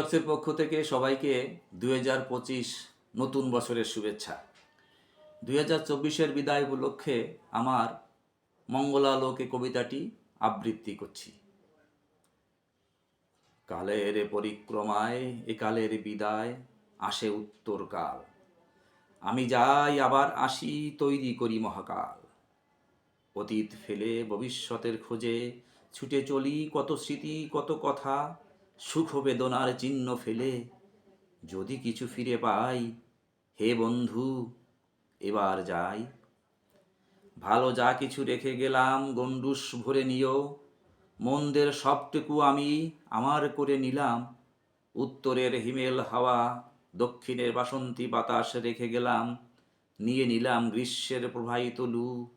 বক্সের পক্ষ থেকে সবাইকে 2025 নতুন বছরের শুভেচ্ছা। 2024-এর বিদায় উপলক্ষে আমার মঙ্গলালোকে কবিতাটি আবৃত্তি করছি। কালের পরিক্রমায় একালের বিদায়, আসে উত্তরকাল। আমি যাই আবার আসি, তৈরি করি মহাকাল। অতীত ফেলে ভবিষ্যতের খোঁজে ছুটে চলি, কত স্মৃতি কত কথা, সুখ বেদনার চিহ্ন ফেলে। যদি কিছু ফিরে পাই, হে বন্ধু এবার যাই। ভালো যা কিছু রেখে গেলাম গণ্ডূষ ভরে নিও, মন্দের সবটুকু আমি আমার করে নিলাম। উত্তরের হিমেল হাওয়া, দক্ষিণের বাসন্তী বাতাস রেখে গেলাম, নিয়ে নিলাম গ্রীষ্মের প্রবাহিত লু।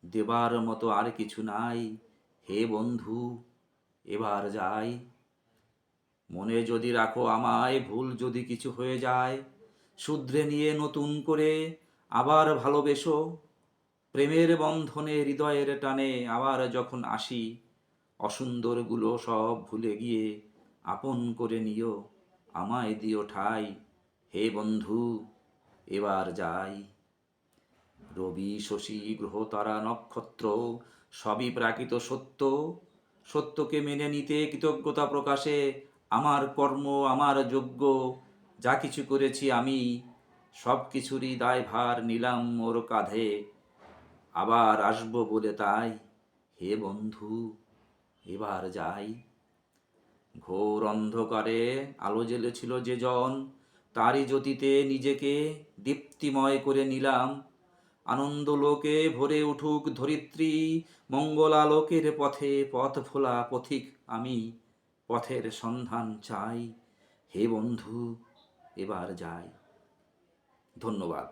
দেবার মতো আর কিছু নাই, হে বন্ধু এবার যাই। মনে যদি রাখো আমায়, ভুল যদি কিছু হয়ে যায়, শুধরে নিয়ে নতুন করে আবার ভালোবেসো। প্রেমের বন্ধনে হৃদয়ের টানে আবার যখন আসি, অসুন্দরগুলো সব ভুলে গিয়ে আপন করে নিও। আমায় দিও ঠাই, হে বন্ধু এবার যাই। রবি শশী গ্রহ তারা নক্ষত্র সবই প্রাকৃত সত্য। সত্যকে মেনে নিতে কৃতজ্ঞতা প্রকাশে আমার কর্ম আমার যোগ্য। যা কিছু করেছি আমি, সব কিছুরই দায়ভার নিলাম ওর কাঁধে। আবার আসবো বলে তাই, হে বন্ধু এবার যাই। ঘোর অন্ধকারে আলো জ্বেলেছিল যে জন, তারই জ্যোতিতে নিজেকে দীপ্তিময় করে নিলাম। আনন্দলোকে ভরে উঠুক ধরিত্রী, মঙ্গলালোকের পথে পথ ভোলা পথিক আমি। পথের সন্ধান চাই, হে বন্ধু এবার যাই। ধন্যবাদ।